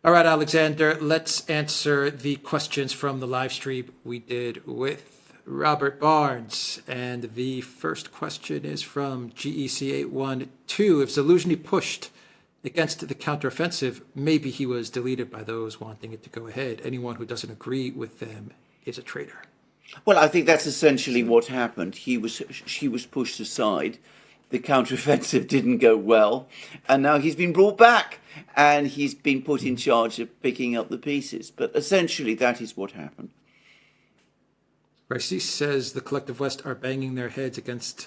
All right, Alexander, let's answer the questions from the live stream we did with Robert Barnes. And the first question is from GEC812. If Zelensky pushed against the counteroffensive, maybe he was deleted by those wanting it to go ahead. Anyone who doesn't agree with them is a traitor. Well, I think that's essentially what happened. She was pushed aside. The counteroffensive didn't go well, and now he's been brought back, and he's been put in charge of picking up the pieces. But essentially, that is what happened. Raisi says the collective West are banging their heads against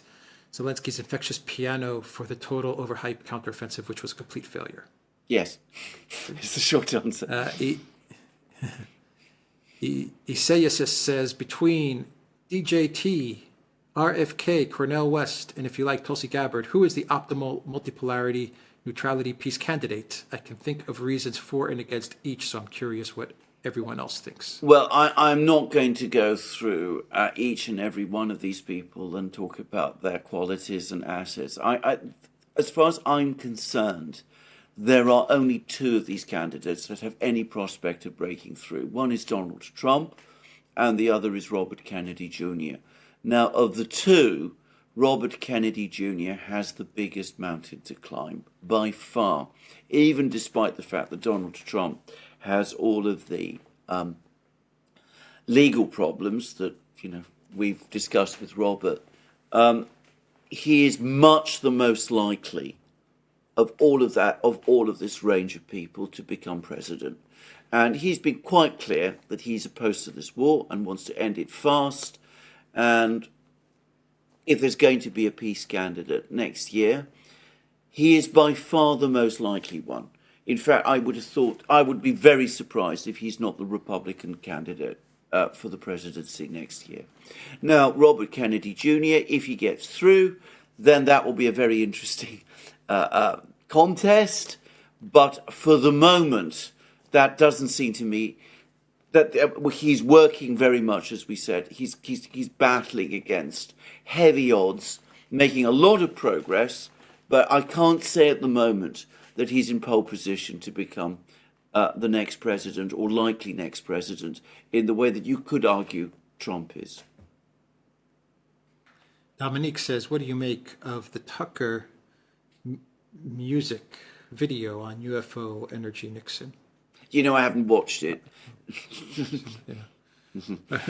Zelensky's infectious piano for the total overhyped counteroffensive, which was a complete failure. Yes, it's the short answer. Isaias says between DJT, RFK, Cornel West, and if you like Tulsi Gabbard, who is the optimal multipolarity neutrality peace candidate? I can think of reasons for and against each, so I'm curious what everyone else thinks. Well, I'm not going to go through each and every one of these people and talk about their qualities and assets. As far as I'm concerned, there are only two of these candidates that have any prospect of breaking through. One is Donald Trump, and the other is Robert Kennedy Jr. Now, of the two, Robert Kennedy Jr. has the biggest mountain to climb by far, even despite the fact that Donald Trump has all of the legal problems that we've discussed with Robert. He is much the most likely of all of this range of people to become president. And he's been quite clear that he's opposed to this war and wants to end it fast. And if there's going to be a peace candidate next year, he is by far the most likely one. In fact, I would be very surprised if he's not the Republican candidate for the presidency next year. Now, Robert Kennedy Jr., if he gets through, then that will be a very interesting contest. But for the moment, that doesn't seem to me that he's working very much, as we said. He's battling against heavy odds, making a lot of progress, but I can't say at the moment that he's in pole position to become the next president or likely next president in the way that you could argue Trump is. Dominique says, what do you make of the Tucker music video on UFO Energy Nixon? I haven't watched it.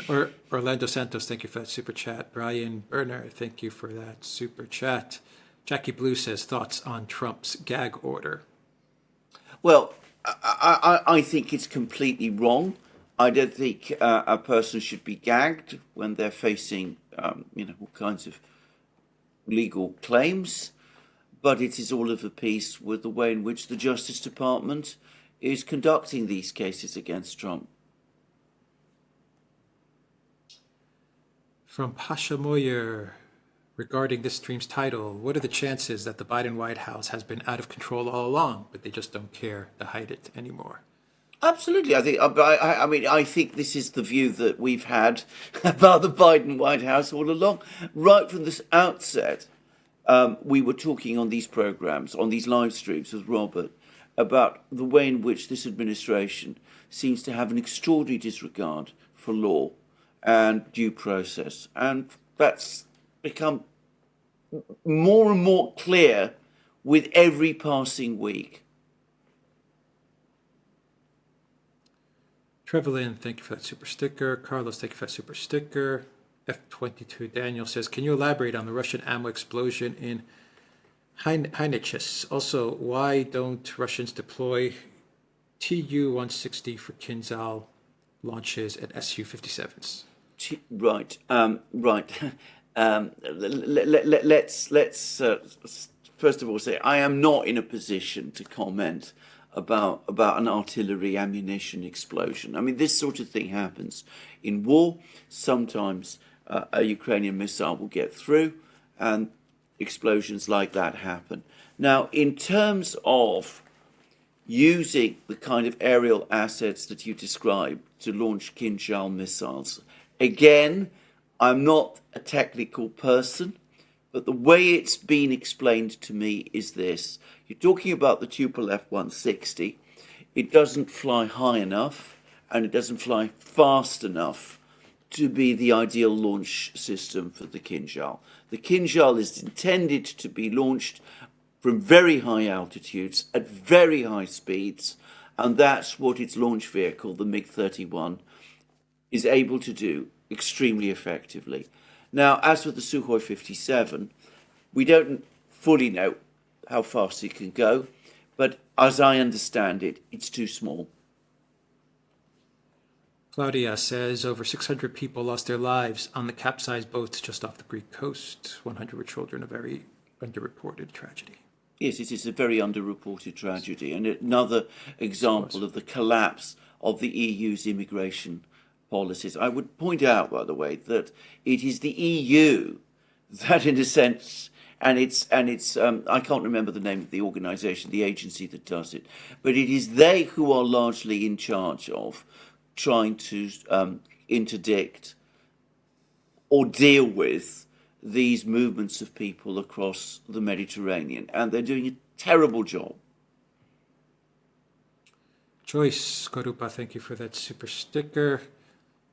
Or Orlando Santos, thank you for that super chat. Brian Berner, thank you for that super chat. Jackie Blue says, thoughts on Trump's gag order? Well, I think it's completely wrong. I don't think a person should be gagged when they're facing, all kinds of legal claims. But it is all of a piece with the way in which the Justice Department is conducting these cases against Trump. From Pasha Moyer, regarding this stream's title, what are the chances that the Biden White House has been out of control all along, but they just don't care to hide it anymore? Absolutely. I think this is the view that we've had about the Biden White House all along. Right from the outset, we were talking on these programs, on these live streams with Robert, about the way in which this administration seems to have an extraordinary disregard for law and due process. And that's become more and more clear with every passing week. Trevelyan, thank you for that super sticker. Carlos, thank you for that super sticker. F22 Daniel says, can you elaborate on the Russian ammo explosion in Heinrichs? Also, why don't Russians deploy Tu-160 for Kinzhal launches at Su-57s? Right. Let's first of all say I am not in a position to comment about an artillery ammunition explosion. I mean, this sort of thing happens in war. Sometimes a Ukrainian missile will get through, and explosions like that happen. Now, in terms of using the kind of aerial assets that you described to launch Kinzhal missiles, again, I'm not a technical person, but the way it's been explained to me is this. You're talking about the Tupolev 160. it doesn't fly high enough and it doesn't fly fast enough to be the ideal launch system for the Kinjal. The Kinjal is intended to be launched from very high altitudes at very high speeds, and that's what its launch vehicle, the MiG-31, is able to do extremely effectively. Now, as for the Sukhoi 57, we don't fully know how fast it can go, but as I understand it, it's too small. Claudia says over 600 people lost their lives on the capsized boats just off the Greek coast. 100 were children, a very underreported tragedy. Yes, it is a very underreported tragedy and another example of the collapse of the EU's immigration policies. I would point out, by the way, that it is the EU that, in a sense, and it's I can't remember the name of the organisation, the agency that does it, but it is they who are largely in charge of trying to interdict or deal with these movements of people across the Mediterranean, and they're doing a terrible job. Joyce Korupa, thank you for that super sticker.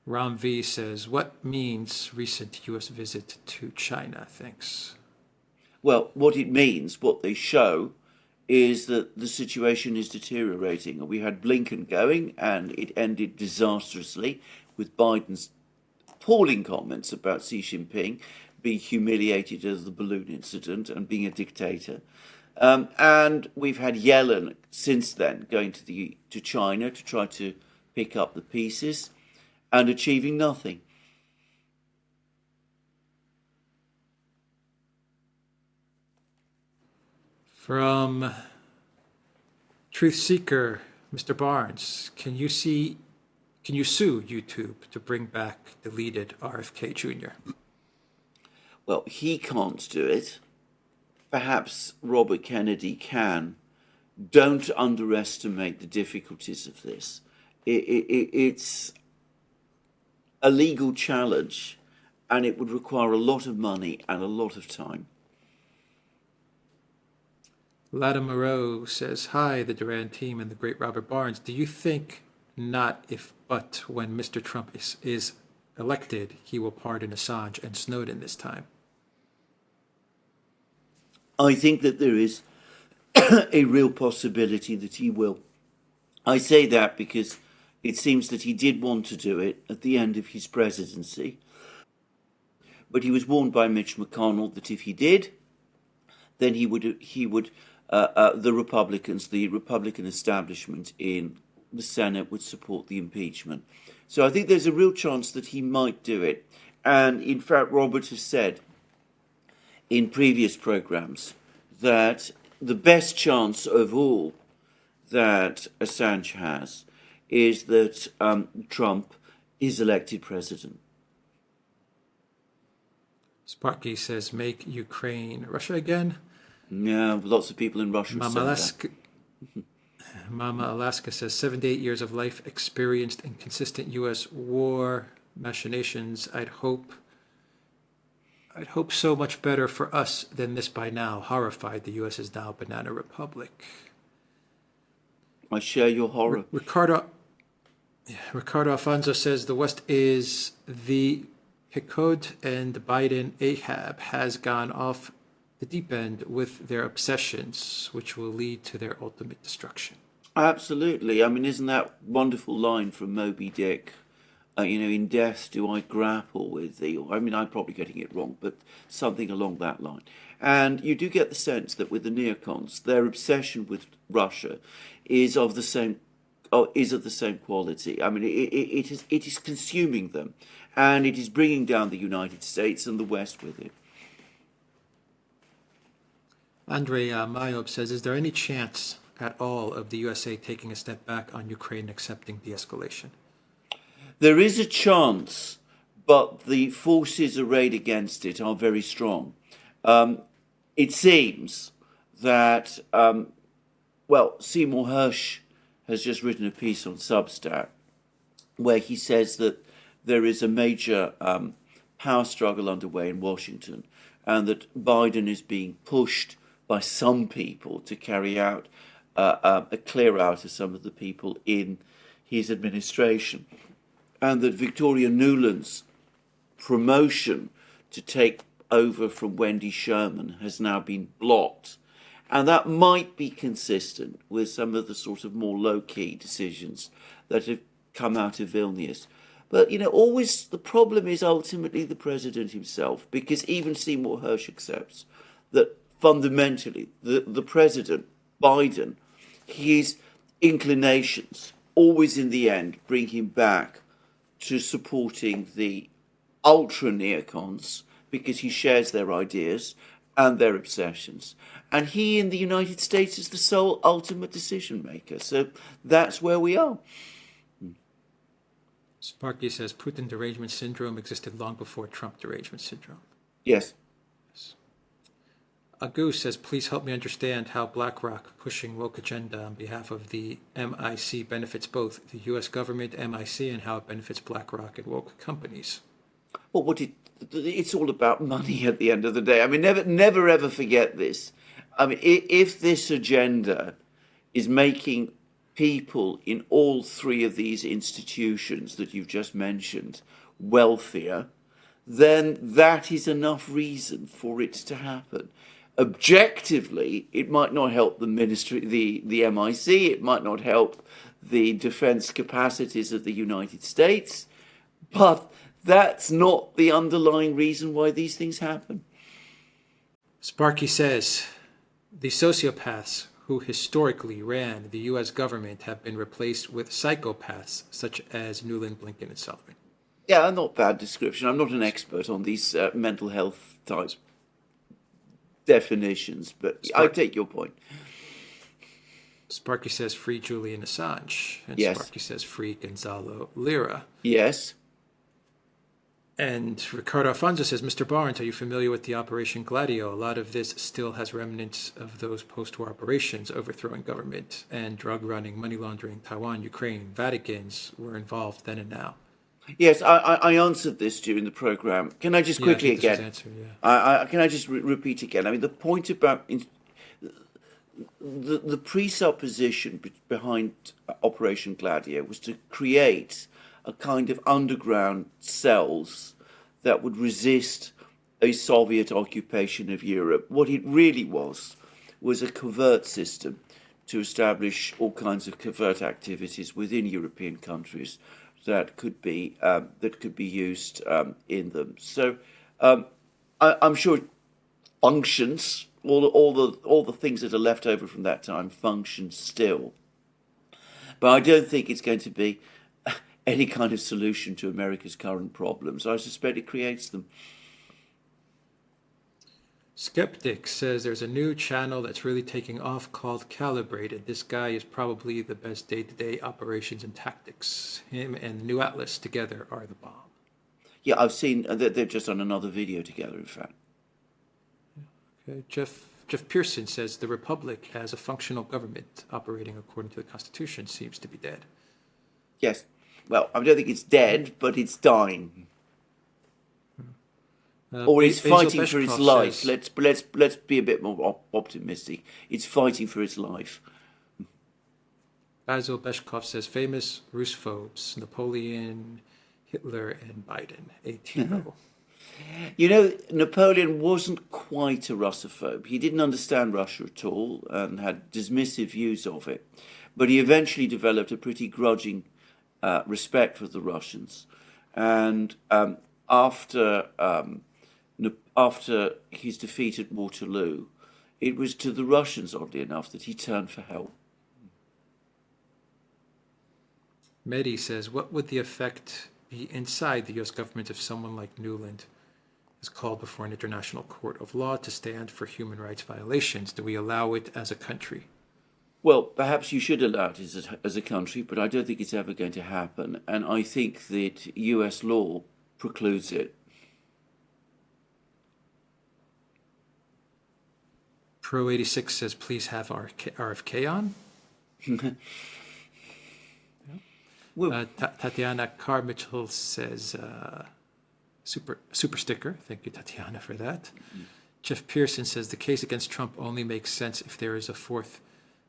Ram V says, what means recent U.S. visit to China? Thanks. Well, what it means, what they show, is that the situation is deteriorating. We had Blinken going, and it ended disastrously with Biden's appalling comments about Xi Jinping being humiliated as the balloon incident and being a dictator. And we've had Yellen since then going to China to try to pick up the pieces and achieving nothing. From Truth Seeker, Mr. Barnes, can you sue YouTube to bring back deleted RFK Jr.? Well, he can't do it. Perhaps Robert Kennedy can. Don't underestimate the difficulties of this. It's a legal challenge, and it would require a lot of money and a lot of time. Lada Moreau says, hi, the Duran team and the great Robert Barnes. Do you think not if but when Mr. Trump is elected, he will pardon Assange and Snowden this time? I think that there is a real possibility that he will. I say that because it seems that he did want to do it at the end of his presidency, but he was warned by Mitch McConnell that if he did, then the Republican establishment in the Senate would support the impeachment. So I think there's a real chance that he might do it. And in fact, Robert has said in previous programs that the best chance of all that Assange has is that Trump is elected president. Sparky says, make Ukraine Russia again. Yeah, lots of people in Russia Mama Alaska says, 7 to 8 years of life experienced in consistent U.S. war machinations. I'd hope so much better for us than this by now. Horrified, the U.S. is now a banana republic. I share your horror. Ricardo Alfonso says, the West is the Picod and Biden Ahab has gone off the deep end with their obsessions, which will lead to their ultimate destruction. Absolutely. I mean, isn't that wonderful line from Moby Dick? In death do I grapple with thee. I mean, I'm probably getting it wrong, but something along that line. And you do get the sense that with the neocons, their obsession with Russia is of the same quality. I mean, it is consuming them, and it is bringing down the United States and the West with it. Andrei Mayob says, is there any chance at all of the USA taking a step back on Ukraine and accepting de-escalation? There is a chance, but the forces arrayed against it are very strong. It seems that, Seymour Hersh has just written a piece on Substack where he says that there is a major power struggle underway in Washington and that Biden is being pushed by some people to carry out a clear out of some of the people in his administration, and that Victoria Nuland's promotion to take over from Wendy Sherman has now been blocked. And that might be consistent with some of the sort of more low-key decisions that have come out of Vilnius. But, always the problem is ultimately the president himself, because even Seymour Hersh accepts that fundamentally the president, Biden, his inclinations always in the end bring him back to supporting the ultra neocons because he shares their ideas and their obsessions. And he in the United States is the sole ultimate decision maker. So that's where we are. Sparky says Putin derangement syndrome existed long before Trump derangement syndrome. Yes. Agu says, please help me understand how BlackRock pushing woke agenda on behalf of the MIC benefits both the U.S. government, MIC, and how it benefits BlackRock and woke companies. Well, it's all about money at the end of the day. I mean, never ever forget this. I mean, if this agenda is making people in all three of these institutions that you've just mentioned wealthier, then that is enough reason for it to happen. Objectively, it might not help the ministry, the MIC, it might not help the defense capacities of the United States, but that's not the underlying reason why these things happen. Sparky says, the sociopaths who historically ran the U.S. government have been replaced with psychopaths such as Nuland, Blinken, and Sullivan. Yeah, not bad description. I'm not an expert on these mental health type definitions, but I take your point. Sparky says free Julian Assange. And yes. Sparky says free Gonzalo Lira. Yes. And Ricardo Alfonso says, Mr. Barnes, are you familiar with the Operation Gladio? A lot of this still has remnants of those post-war operations, overthrowing government and drug running, money laundering, Taiwan, Ukraine, Vaticans were involved then and now. Yes, I answered this during the program. Can I just quickly again? Answered, yeah. Can I just repeat again? I mean, the point about the presupposition behind Operation Gladio was to create a kind of underground cells that would resist a Soviet occupation of Europe. What it really was a covert system to establish all kinds of covert activities within European countries that could be used in them. So I'm sure it functions. All the things that are left over from that time function still, but I don't think it's going to be any kind of solution to America's current problems. I suspect it creates them. Skeptic says there's a new channel that's really taking off called Calibrated. This guy is probably the best day-to-day operations and tactics. Him and the New Atlas together are the bomb. Yeah, I've seen they've just done another video together, in fact. Okay. Jeff Pearson says the Republic has a functional government operating according to the Constitution seems to be dead. Yes. Well, I don't think it's dead, but it's dying. Or it's fighting for its life. Says, let's be a bit more optimistic. It's fighting for its life. Basil Beshkov says famous Russophobes, Napoleon, Hitler, and Biden. ATO. Napoleon wasn't quite a Russophobe. He didn't understand Russia at all and had dismissive views of it. But he eventually developed a pretty grudging respect for the Russians. And after his defeat at Waterloo, it was to the Russians, oddly enough, that he turned for help. Mehdi says, what would the effect be inside the U.S. government if someone like Nuland is called before an international court of law to stand for human rights violations? Do we allow it as a country? Well, perhaps you should allow it as a country, but I don't think it's ever going to happen. And I think that U.S. law precludes it. Pro 86 says, please have RFK on. Tatiana Carmichael says, super sticker. Thank you, Tatiana, for that. Jeff Pearson says, the case against Trump only makes sense if there is a fourth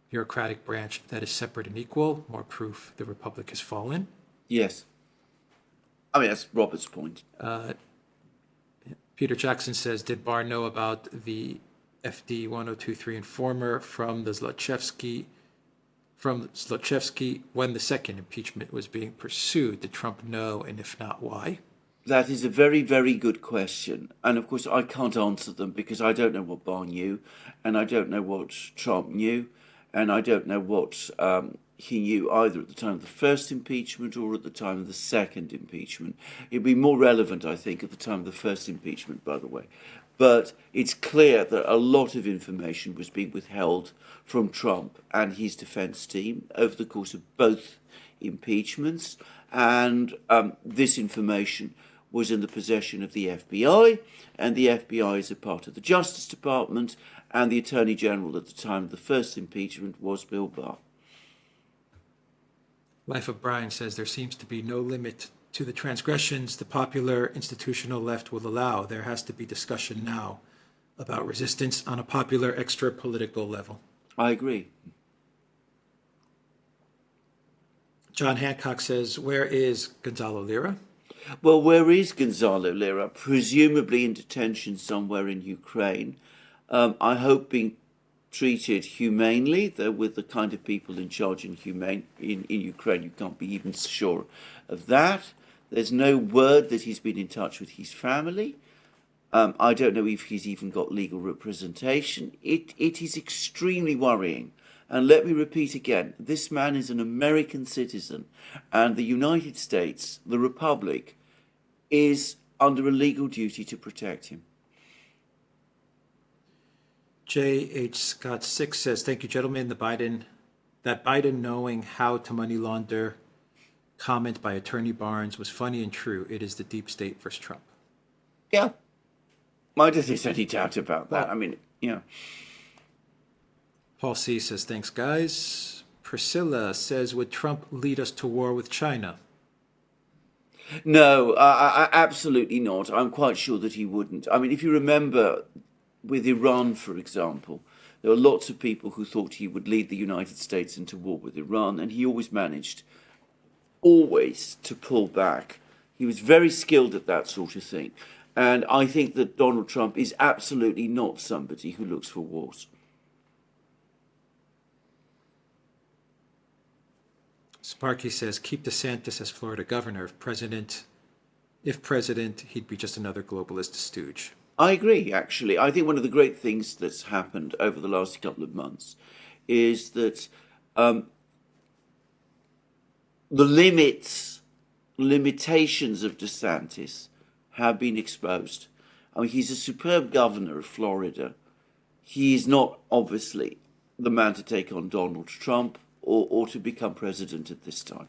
bureaucratic branch that is separate and equal, more proof the republic has fallen. Yes. I mean, that's Robert's point. Peter Jackson says, did Barr know about the FD 1023 informer from Zlochevsky when the second impeachment was being pursued? Did Trump know, and if not, why? That is a very, very good question. And of course, I can't answer them because I don't know what Barr knew, and I don't know what Trump knew, and I don't know what he knew either at the time of the first impeachment or at the time of the second impeachment. It'd be more relevant, I think, at the time of the first impeachment, by the way. But it's clear that a lot of information was being withheld from Trump and his defense team over the course of both impeachments. And this information was in the possession of the FBI, and the FBI is a part of the Justice Department, and the Attorney General at the time of the first impeachment was Bill Barr. Life of Brian says there seems to be no limit to the transgressions the popular institutional left will allow. There has to be discussion now about resistance on a popular extra-political level. I agree. John Hancock says, where is Gonzalo Lira? Well, where is Gonzalo Lira? Presumably in detention somewhere in Ukraine. I hope being treated humanely, though with the kind of people in charge in Ukraine, you can't be even sure of that. There's no word that he's been in touch with his family. I don't know if he's even got legal representation. It is extremely worrying. And let me repeat again, this man is an American citizen, and the United States, the Republic, is under a legal duty to protect him. J.H. Scott 6 says, thank you, gentlemen. That Biden knowing how to money launder comment by Attorney Barnes was funny and true. It is the deep state versus Trump. Yeah. I don't think there's any doubt about that. I mean, yeah. Paul C. says, thanks, guys. Priscilla says, would Trump lead us to war with China? No, absolutely not. I'm quite sure that he wouldn't. I mean, if you remember with Iran, for example, there were lots of people who thought he would lead the United States into war with Iran, and he always managed, to pull back. He was very skilled at that sort of thing. And I think that Donald Trump is absolutely not somebody who looks for wars. Sparky says, keep DeSantis as Florida governor. If president, he'd be just another globalist stooge. I agree, actually. I think one of the great things that's happened over the last couple of months is that the limitations of DeSantis have been exposed. I mean, he's a superb governor of Florida. He is not, obviously, the man to take on Donald Trump or to become president at this time.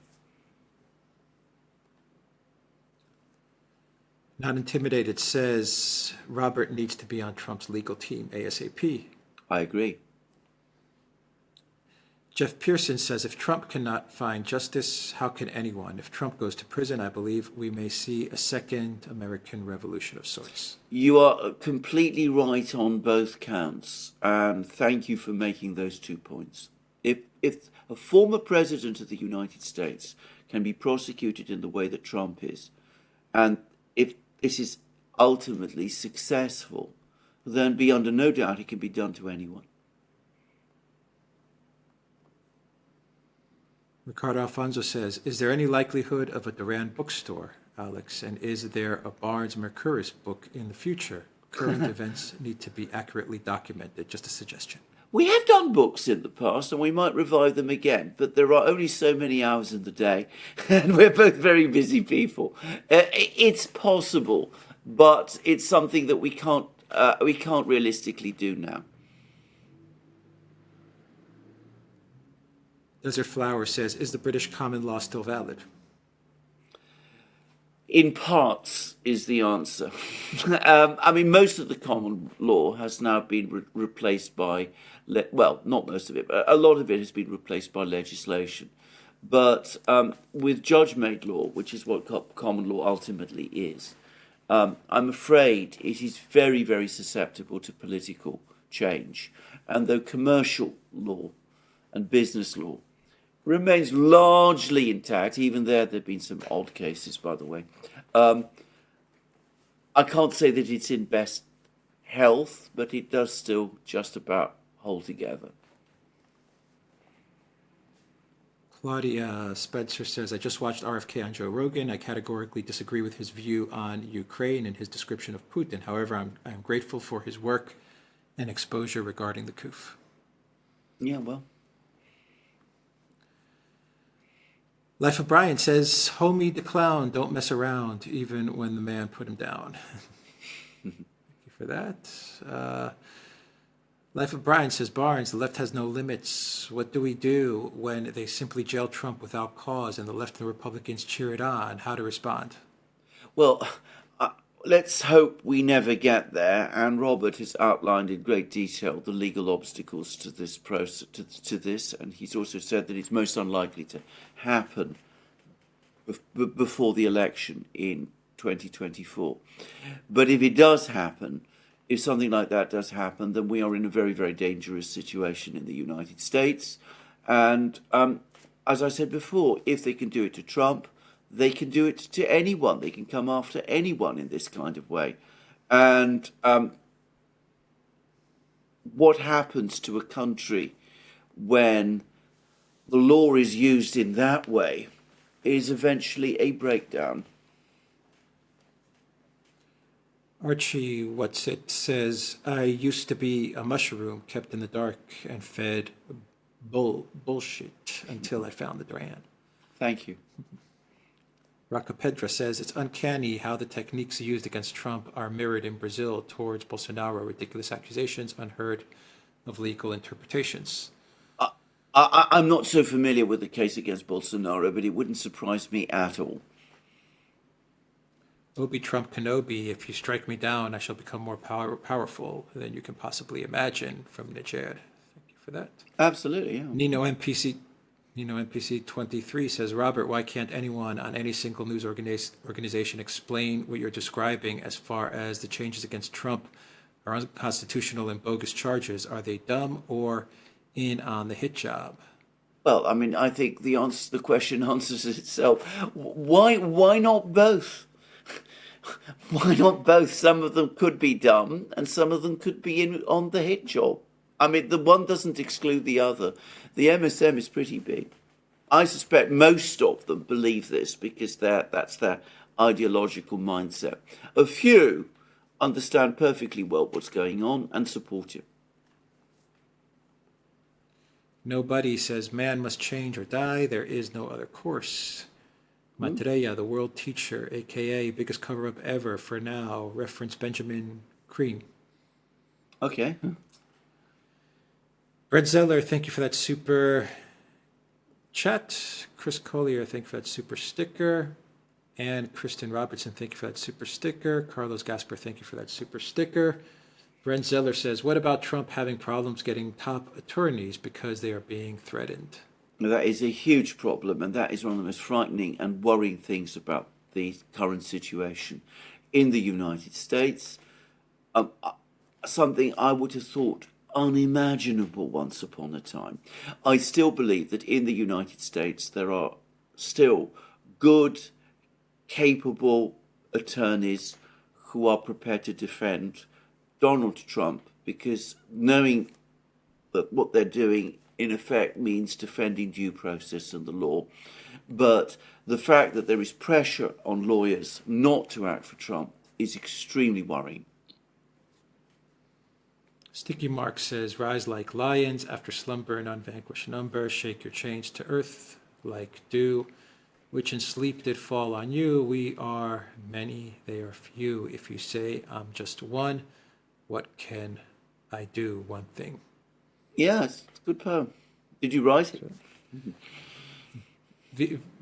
Not Intimidated says Robert needs to be on Trump's legal team ASAP. I agree. Jeff Pearson says, if Trump cannot find justice, how can anyone? If Trump goes to prison, I believe we may see a second American Revolution of sorts. You are completely right on both counts, and thank you for making those 2 points. If a former president of the United States can be prosecuted in the way that Trump is, and if this is ultimately successful, then be under no doubt it can be done to anyone. Ricardo Alfonso says, is there any likelihood of a Duran bookstore, Alex? And is there a Barnes Mercouris book in the future? Current events need to be accurately documented. Just a suggestion. We have done books in the past, and we might revive them again, but there are only so many hours in the day, and we're both very busy people. It's possible, but it's something that we can't realistically do now. Desert Flower says, is the British common law still valid? In parts is the answer. I mean, most of the common law has now been replaced by, well, not most of it, but a lot of it has been replaced by legislation. But with judge-made law, which is what common law ultimately is, I'm afraid it is very, very susceptible to political change. And though commercial law and business law remains largely intact. Even there have been some odd cases, by the way. I can't say that it's in best health, but it does still just about hold together. Claudia Spencer says, I just watched RFK on Joe Rogan. I categorically disagree with his view on Ukraine and his description of Putin. However, I'm grateful for his work and exposure regarding the coup. Yeah, well. Life of Brian says, Homie the clown, don't mess around, even when the man put him down. Thank you for that. Life of Brian says, Barnes, the left has no limits. What do we do when they simply jail Trump without cause and the left and the Republicans cheer it on? How to respond? Well, let's hope we never get there. And Robert has outlined in great detail the legal obstacles to this process, to this, and he's also said that it's most unlikely to happen before the election in 2024. But if it does happen, if something like that does happen, then we are in a very, very dangerous situation in the United States. And as I said before, if they can do it to Trump, they can do it to anyone. They can come after anyone in this kind of way. And what happens to a country when the law is used in that way is eventually a breakdown. Archie What's It says, I used to be a mushroom kept in the dark and fed bullshit until I found the Duran. Thank you. Rocapedra says, it's uncanny how the techniques used against Trump are mirrored in Brazil towards Bolsonaro, ridiculous accusations, unheard of legal interpretations. I'm not so familiar with the case against Bolsonaro, but it wouldn't surprise me at all. Obi Trump Kenobi, if you strike me down, I shall become more powerful than you can possibly imagine, from Niger. Thank you for that. Absolutely, yeah. Nino NPC 23 says, Robert, why can't anyone on any single news organization explain what you're describing as far as the changes against Trump are unconstitutional and bogus charges? Are they dumb or in on the hit job? Well, I mean, I think the question answers itself. Why not both? Why not both? Some of them could be dumb and some of them could be on the hit job. I mean, the one doesn't exclude the other. The MSM is pretty big. I suspect most of them believe this because that's their ideological mindset. A few understand perfectly well what's going on and support it. Nobody says man must change or die. There is no other course. Matreya, the world teacher, a.k.a. biggest cover-up ever for now. Reference Benjamin Cream. Okay. Brett Zeller, thank you for that super chat. Chris Collier, thank you for that super sticker. And Kristen Robertson, thank you for that super sticker. Carlos Gasper, thank you for that super sticker. Brent Zeller says, what about Trump having problems getting top attorneys because they are being threatened? That is a huge problem, and that is one of the most frightening and worrying things about the current situation in the United States. Something I would have thought unimaginable once upon a time. I still believe that in the United States there are still good, capable attorneys who are prepared to defend Donald Trump, because knowing that what they're doing in effect means defending due process and the law. But the fact that there is pressure on lawyers not to act for Trump is extremely worrying. Sticky Mark says, rise like lions after slumber and unvanquished number, shake your chains to earth like dew, which in sleep did fall on you. We are many, they are few. If you say, I'm just one, what can I do? One thing. Yes, it's a good poem. Did you write it?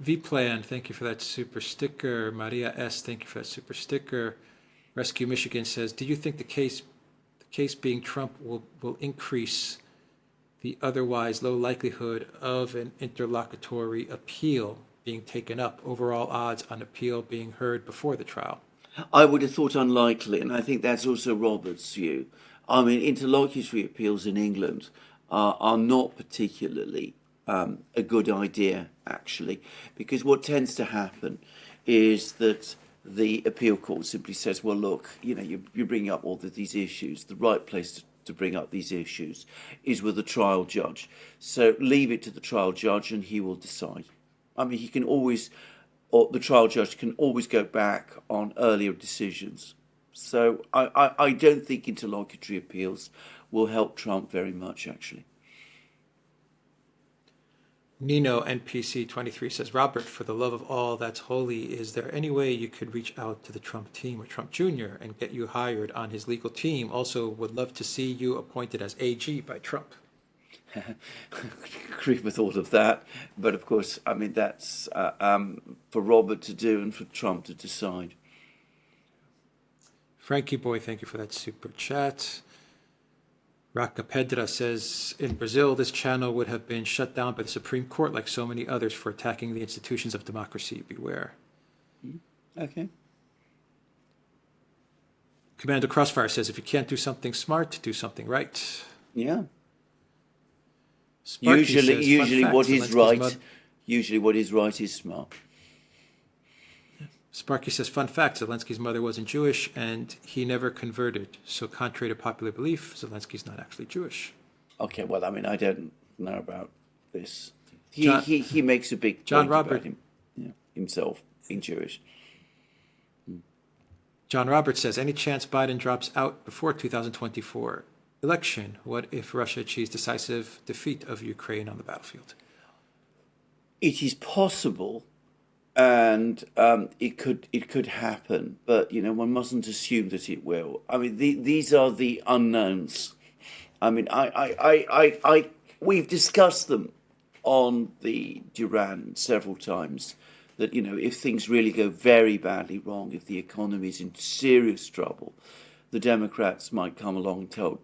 V-Plan, thank you for that super sticker. Maria S., thank you for that super sticker. Rescue Michigan says, do you think the case being Trump will increase the otherwise low likelihood of an interlocutory appeal being taken up? Overall odds on appeal being heard before the trial? I would have thought unlikely, and I think that's also Robert's view. I mean, interlocutory appeals in England are not particularly a good idea, actually, because what tends to happen is that the appeal court simply says, well, look, you're bringing up all of these issues. The right place to bring up these issues is with a trial judge. So leave it to the trial judge and he will decide. I mean, he can always, or the trial judge can always go back on earlier decisions. So I don't think interlocutory appeals will help Trump very much, actually. Nino NPC 23 says, Robert, for the love of all that's holy, is there any way you could reach out to the Trump team or Trump Jr. and get you hired on his legal team? Also, would love to see you appointed as AG by Trump. Agree with all of that, but of course, I mean, that's for Robert to do and for Trump to decide. Frankie Boy, thank you for that super chat. Raca Pedra says, in Brazil, this channel would have been shut down by the Supreme Court like so many others for attacking the institutions of democracy. Beware. Okay. Commander Crossfire says, if you can't do something smart, do something right. Yeah. Sparky Usually says, what is right, usually what is right is smart. Sparky says, fun fact, Zelensky's mother wasn't Jewish and he never converted. So contrary to popular belief, Zelensky's not actually Jewish. Okay, well, I mean, I don't know about this. He makes a big point about himself being Jewish. John Roberts says, any chance Biden drops out before 2024 election? What if Russia achieves decisive defeat of Ukraine on the battlefield? It is possible. And it could happen, but one mustn't assume that it will. I mean, these are the unknowns. I mean, we've discussed them on the Duran several times. That if things really go very badly wrong, if the economy is in serious trouble, the Democrats might come along and tell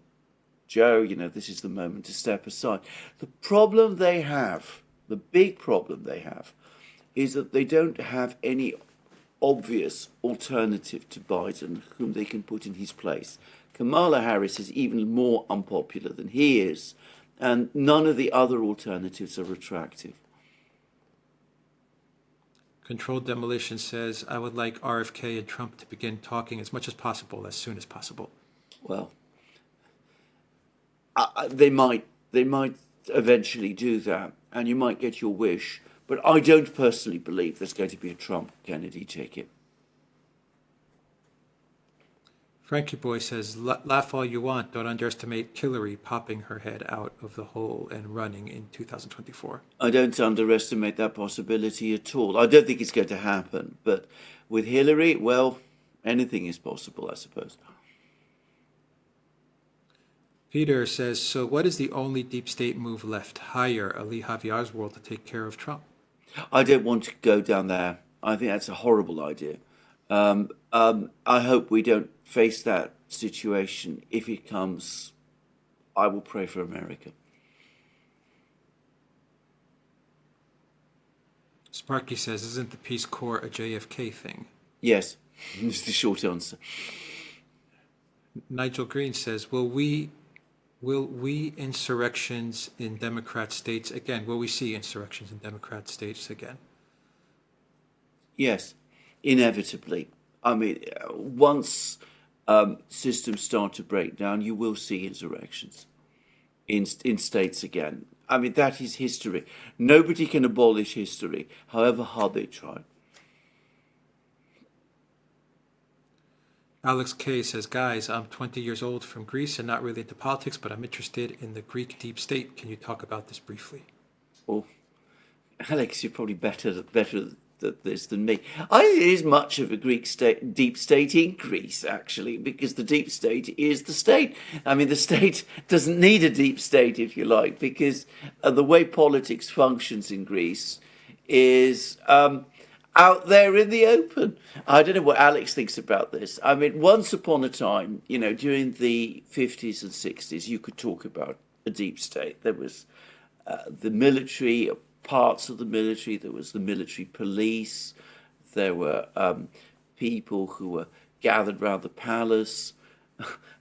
Joe, this is the moment to step aside. The problem they have, the big problem they have, is that they don't have any obvious alternative to Biden whom they can put in his place. Kamala Harris is even more unpopular than he is, and none of the other alternatives are attractive. Controlled Demolition says, I would like RFK and Trump to begin talking as much as possible, as soon as possible. Well, they might eventually do that, and you might get your wish. But I don't personally believe there's going to be a Trump-Kennedy ticket. Frankie Boy says, laugh all you want, don't underestimate Hillary popping her head out of the hole and running in 2024. I don't underestimate that possibility at all. I don't think it's going to happen. But with Hillary, well, anything is possible, I suppose. Peter says, so what is the only deep state move left? Hire Ali Javier's world to take care of Trump. I don't want to go down there. I think that's a horrible idea. I hope we don't face that situation. If it comes, I will pray for America. Sparky says, isn't the Peace Corps a JFK thing? Yes, is the short answer. Nigel Green says, will we insurrections in Democrat states again? Will we see insurrections in Democrat states again? Yes, inevitably. I mean, once systems start to break down, you will see insurrections in states again. I mean, that is history. Nobody can abolish history, however hard they try. Alex K says, guys, I'm 20 years old from Greece and not really into politics, but I'm interested in the Greek deep state. Can you talk about this briefly? Well, Alex, you're probably better at this than me. I think there is much of a Greek deep state in Greece, actually, because the deep state is the state. I mean, the state doesn't need a deep state, if you like, because the way politics functions in Greece is out there in the open. I don't know what Alex thinks about this. I mean, once upon a time, during the 50s and 60s, you could talk about a deep state. There was the military, parts of the military, there was the military police, there were people who were gathered around the palace,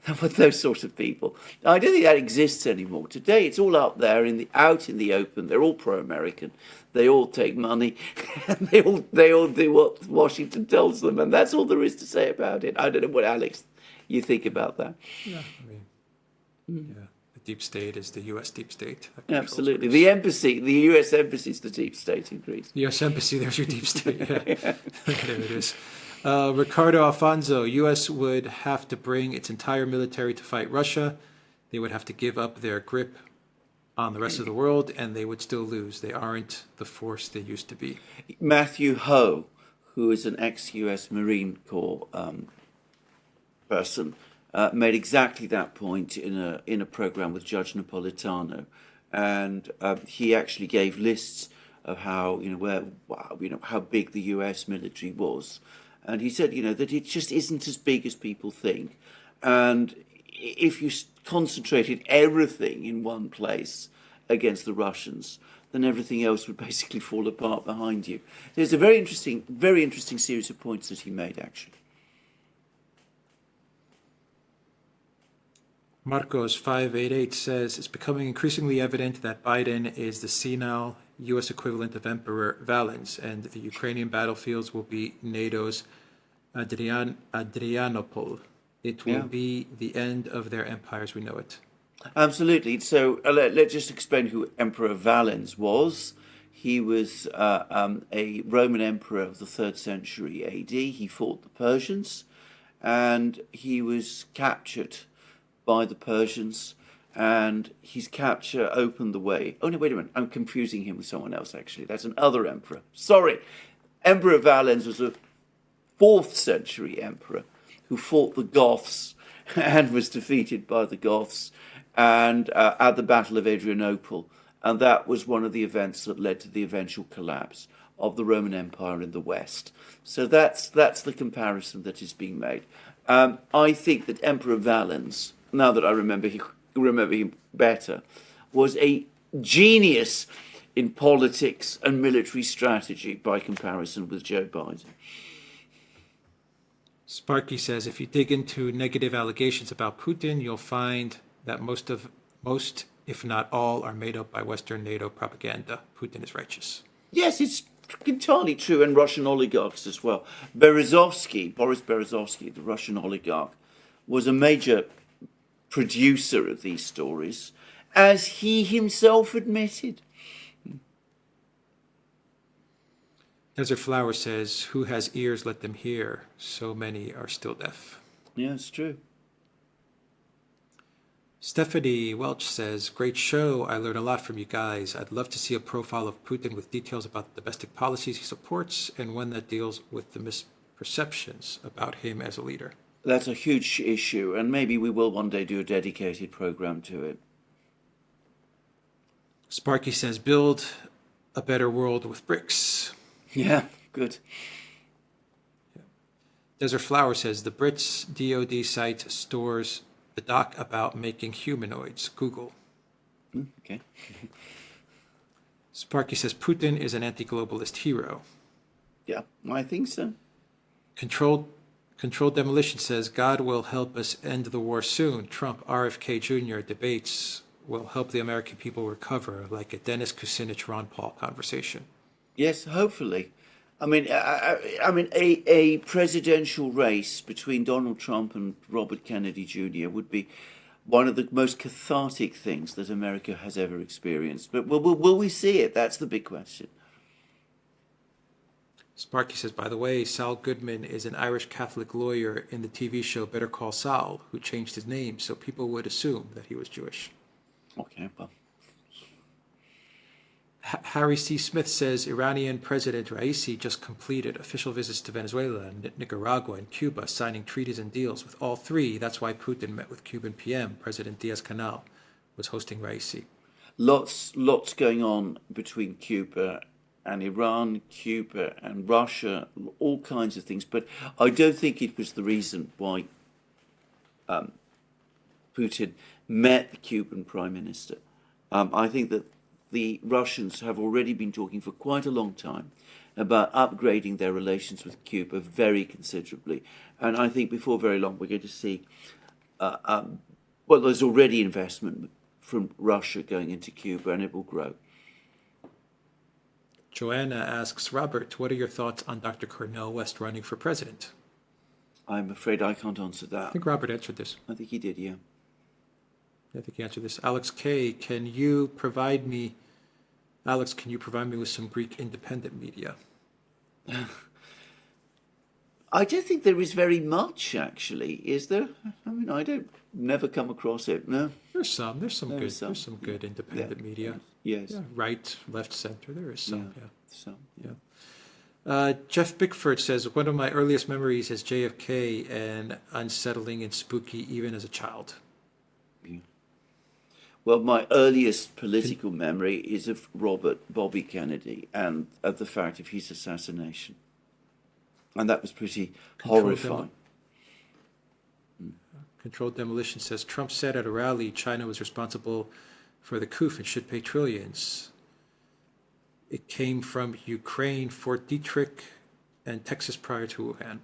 those sort of people. I don't think that exists anymore. Today, it's all out there out in the open. They're all pro-American. They all take money, and they all do what Washington tells them, and that's all there is to say about it. I don't know what, Alex, you think about that. Yeah, I mean, yeah, the deep state is the U.S. deep state. That controls Absolutely, Greece. the U.S. embassy is the deep state in Greece. The U.S. Embassy, there's your deep state. Yeah. There it is. Ricardo Alfonso, U.S. would have to bring its entire military to fight Russia. They would have to give up their grip on the rest of the world, and they would still lose. They aren't the force they used to be. Matthew Ho, who is an ex-U.S. Marine Corps person, made exactly that point in a program with Judge Napolitano, and he actually gave lists of how how big the U.S. military was, and he said that it just isn't as big as people think, and if you concentrated everything in one place against the Russians, then everything else would basically fall apart behind you. There's a very interesting series of points that he made, actually. Marcos 588 says, it's becoming increasingly evident that Biden is the senile U.S. equivalent of Emperor Valens, and the Ukrainian battlefields will be NATO's Adrianople. It will be the end of their empire as we know it. Absolutely. So let's just explain who Emperor Valens was. He was a Roman emperor of the 3rd century AD. He fought the Persians, and he was captured by the Persians, and his capture opened the way. Oh, no, wait a minute. I'm confusing him with someone else, actually. That's another emperor. Sorry. Emperor Valens was a 4th century emperor who fought the Goths and was defeated by the Goths and at the Battle of Adrianople. And that was one of the events that led to the eventual collapse of the Roman Empire in the West. So that's the comparison that is being made. I think that Emperor Valens, now that I remember him better, was a genius in politics and military strategy by comparison with Joe Biden. Sparky says, if you dig into negative allegations about Putin, you'll find that most, if not all, are made up by Western NATO propaganda. Putin is righteous. Yes, it's entirely true, and Russian oligarchs as well. Boris Berezovsky, the Russian oligarch, was a major producer of these stories, as he himself admitted. Desert Flower says, who has ears, let them hear. So many are still deaf. Yeah, it's true. Stephanie Welch says, great show. I learned a lot from you guys. I'd love to see a profile of Putin with details about the domestic policies he supports and one that deals with the misperceptions about him as a leader. That's a huge issue, and maybe we will one day do a dedicated program to it. Sparky says, build a better world with bricks. Yeah, good. Yeah. Desert Flower says, the Brits DoD site stores the doc about making humanoids. Google. Okay. Sparky says, Putin is an anti-globalist hero. Yeah, I think so. Controlled Demolition says, God will help us end the war soon. Trump, RFK Jr. debates will help the American people recover, like a Dennis Kucinich, Ron Paul conversation. Yes, hopefully. I mean, a presidential race between Donald Trump and Robert Kennedy Jr. would be one of the most cathartic things that America has ever experienced. But will we see it? That's the big question. Sparky says, by the way, Saul Goodman is an Irish Catholic lawyer in the TV show Better Call Saul, who changed his name so people would assume that he was Jewish. Okay, well. Harry C. Smith says, Iranian President Raisi just completed official visits to Venezuela, Nicaragua, and Cuba, signing treaties and deals with all three. That's why Putin met with Cuban PM. President Diaz-Canel was hosting Raisi. Lots going on between Cuba and Iran, Cuba and Russia, all kinds of things. But I don't think it was the reason why Putin met the Cuban Prime Minister. I think that the Russians have already been talking for quite a long time about upgrading their relations with Cuba very considerably. And I think before very long we're going to see well, there's already investment from Russia going into Cuba, and it will grow. Joanna asks, Robert, what are your thoughts on Dr. Cornel West running for president? I'm afraid I can't answer I that. think Robert answered this. I think he did, yeah. I think he answered this. Alex K, can you provide me with some Greek independent media? I don't think there is very much, actually, is there? I mean, I don't never come across it. No. There's some good Yeah. independent media. Yes. Yeah, right, left, center. There is some. Yeah. Yeah. So, Jeff Bickford says, one of my earliest memories is JFK and unsettling and spooky even as a child. well, my earliest political memory is of Robert Bobby Kennedy and of the fact of his assassination. And that was pretty horrifying. Controlled Demolition says, Trump said at a rally China was responsible for the coup and should pay trillions. It came from Ukraine, Fort Detrick, and Texas prior to Wuhan.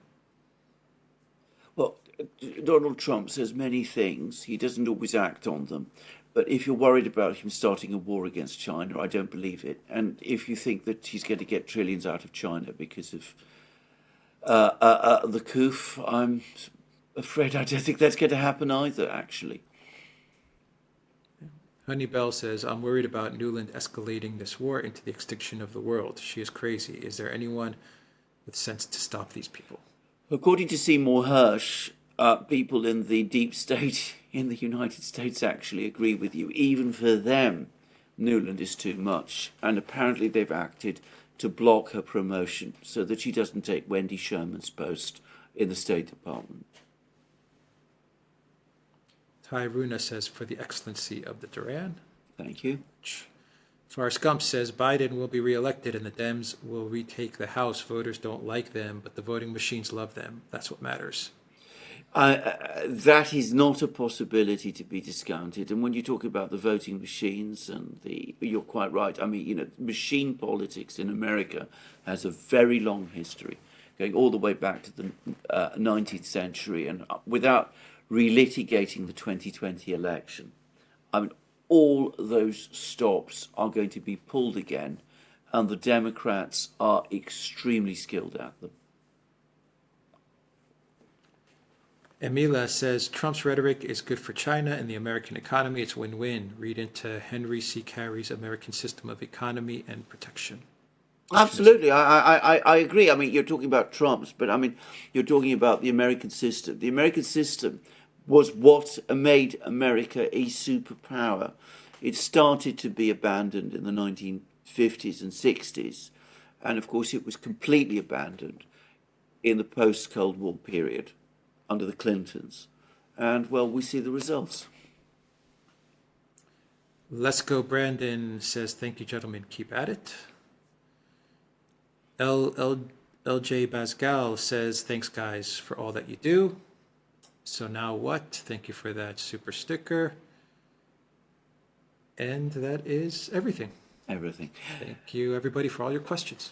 Well, Donald Trump says many things. He doesn't always act on them. But if you're worried about him starting a war against China, I don't believe it. And if you think that he's going to get trillions out of China because of the coup, I'm afraid I don't think that's going to happen either, actually. Honey Bell says, I'm worried about Newland escalating this war into the extinction of the world. She is crazy. Is there anyone with sense to stop these people? According to Seymour Hersh, people in the deep state in the United States actually agree with you. Even for them, Newland is too much. And apparently they've acted to block her promotion so that she doesn't take Wendy Sherman's post in the State Department. Ty Runa says, for the excellency of the Duran. Thank you. Forrest Gump says, Biden will be reelected and the Dems will retake the House. Voters don't like them, but the voting machines love them. That's what matters. That is not a possibility to be discounted. And when you talk about the voting machines you're quite right. I mean, machine politics in America has a very long history, going all the way back to the 19th century. And without relitigating the 2020 election, I mean, all those stops are going to be pulled again, and the Democrats are extremely skilled at them. Emila says, Trump's rhetoric is good for China and the American economy. It's win-win. Read into Henry C. Carey's American System of Economy and Protection. Absolutely. I agree. I mean, you're talking about Trump's, but I mean, you're talking about the American system. The American system was what made America a superpower. It started to be abandoned in the 1950s and 60s. And of course, it was completely abandoned in the post-Cold War period under the Clintons. And, well, we see the results. Let's Go Brandon says, thank you, gentlemen. Keep at it. LJ Basgal says, thanks, guys, for all that you do. So now what? Thank you for that super sticker. And that is everything. Everything. Thank you, everybody, for all your questions.